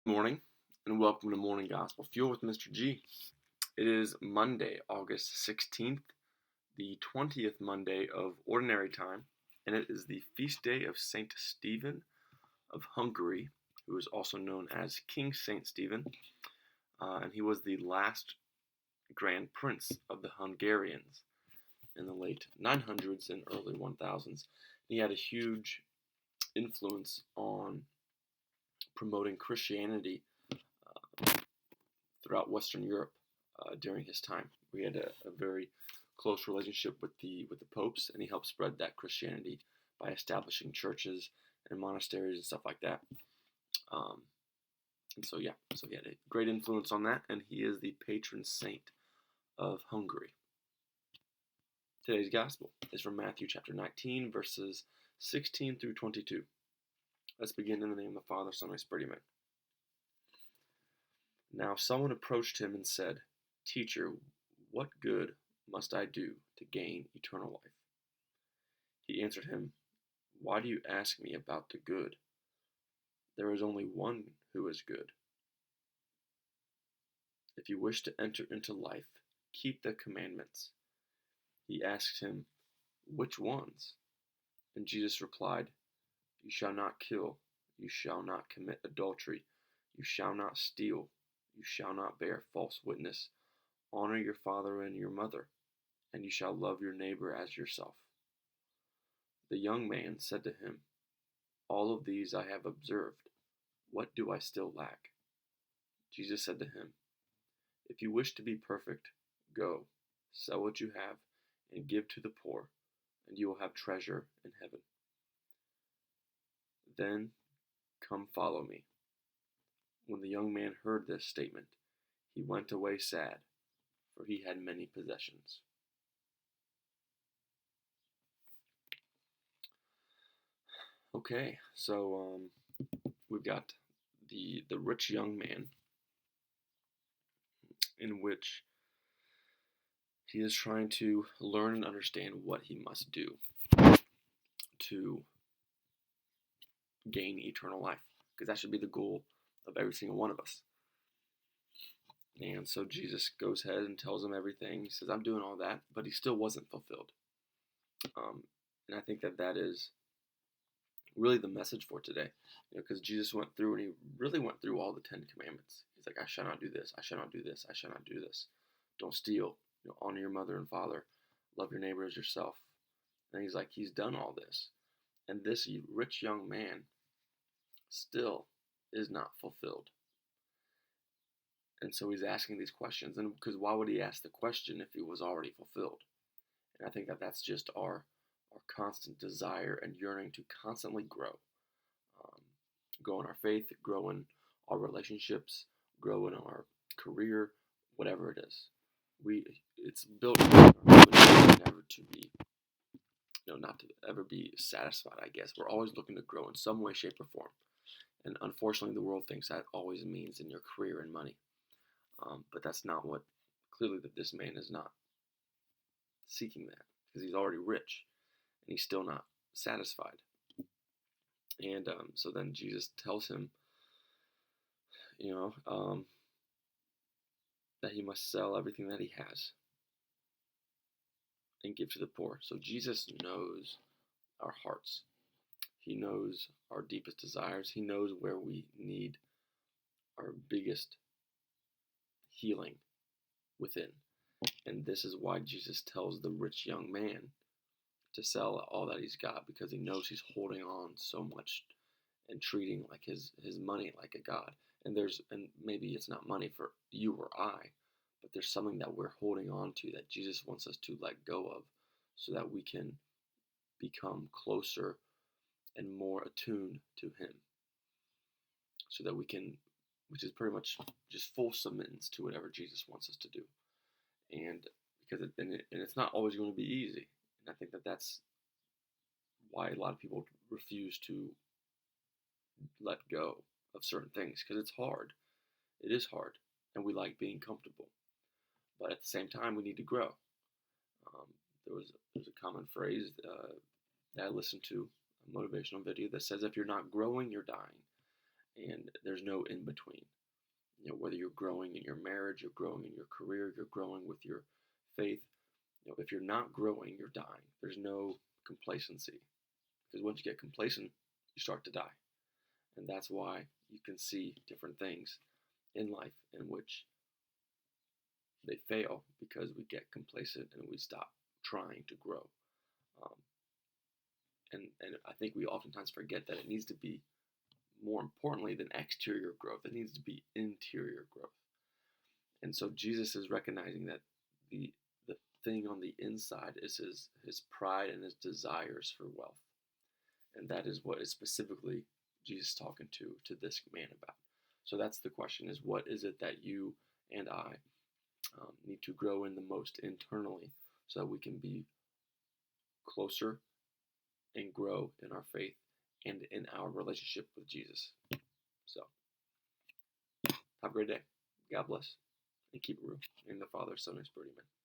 Morning, and welcome to Morning Gospel Fuel with Mr. G. It is Monday, August 16th, the 20th Monday of Ordinary Time, and it is the feast day of Saint Stephen of Hungary, who is also known as King Saint Stephen, and he was the last Grand Prince of the Hungarians in the late 900s and early 1000s. He had a huge influence on promoting Christianity throughout Western Europe during his time. We had a very close relationship with the popes, and he helped spread that Christianity by establishing churches and monasteries and stuff like that. So he had a great influence on that, and he is the patron saint of Hungary. Today's gospel is from Matthew chapter 19, verses 16 through 22. Let's begin in the name of the Father, Son, and Spirit. Amen. Now someone approached him and said, "Teacher, what good must I do to gain eternal life?" He answered him, "Why do you ask me about the good? There is only one who is good. If you wish to enter into life, keep the commandments." He asked him, "Which ones?" And Jesus replied, "You shall not kill, you shall not commit adultery, you shall not steal, you shall not bear false witness, honor your father and your mother, and you shall love your neighbor as yourself." The young man said to him, "All of these I have observed. What do I still lack?" Jesus said to him, "If you wish to be perfect, go, sell what you have, and give to the poor, and you will have treasure in heaven. Then come follow me." When the young man heard this statement, he went away sad, for he had many possessions. Okay, so we've got the rich young man, in which he is trying to learn and understand what he must do to gain eternal life, because that should be the goal of every single one of us. And so Jesus goes ahead and tells him everything. He says, "I'm doing all that," but he still wasn't fulfilled. And I think that is really the message for today, because Jesus went through, and he really went through all the 10 commandments. He's like, "I shall not do this, I shall not do this, I shall not do this. Don't steal, honor your mother and father, love your neighbor as yourself." And he's like, he's done all this. And this rich young man still is not fulfilled. And so he's asking these questions. And because why would he ask the question if he was already fulfilled? And I think that's just our constant desire and yearning to constantly grow. Grow in our faith, grow in our relationships, grow in our career, whatever it is. It's built never to be, not to ever be satisfied, I guess. We're always looking to grow in some way, shape, or form. And unfortunately, the world thinks that always means in your career and money. But that's not what, clearly, that this man is not seeking that, because he's already rich and he's still not satisfied. And so then Jesus tells him, that he must sell everything that he has and give to the poor. So Jesus knows our hearts. He knows our deepest desires. He knows where we need our biggest healing within. And this is why Jesus tells the rich young man to sell all that he's got, because he knows he's holding on so much and treating like his money like a god. And maybe it's not money for you or I, but there's something that we're holding on to that Jesus wants us to let go of, so that we can become closer and more attuned to him, so that we can, which is pretty much just full submittance to whatever Jesus wants us to do. And because it's not always going to be easy. And I think that's why a lot of people refuse to let go of certain things, because it's hard. It is hard, and we like being comfortable. But at the same time, we need to grow. There's a common phrase that I listened to, a motivational video, that says, "If you're not growing, you're dying." and there's no in between. Whether you're growing in your marriage, you're growing in your career, you're growing with your faith. If you're not growing, you're dying. There's no complacency, because once you get complacent, you start to die. And that's why you can see different things in life in which they fail, because we get complacent and we stop trying to grow. Um, and I think we oftentimes forget that it needs to be, more importantly than exterior growth, it needs to be interior growth. And so Jesus is recognizing that the thing on the inside is his pride and his desires for wealth. And that is what is specifically Jesus talking to this man about. So that's the question: is what is it that you and I need to grow in the most internally, so that we can be closer and grow in our faith and in our relationship with Jesus. So have a great day. God bless, and keep it real. In the Father, Son, and Spirit, amen.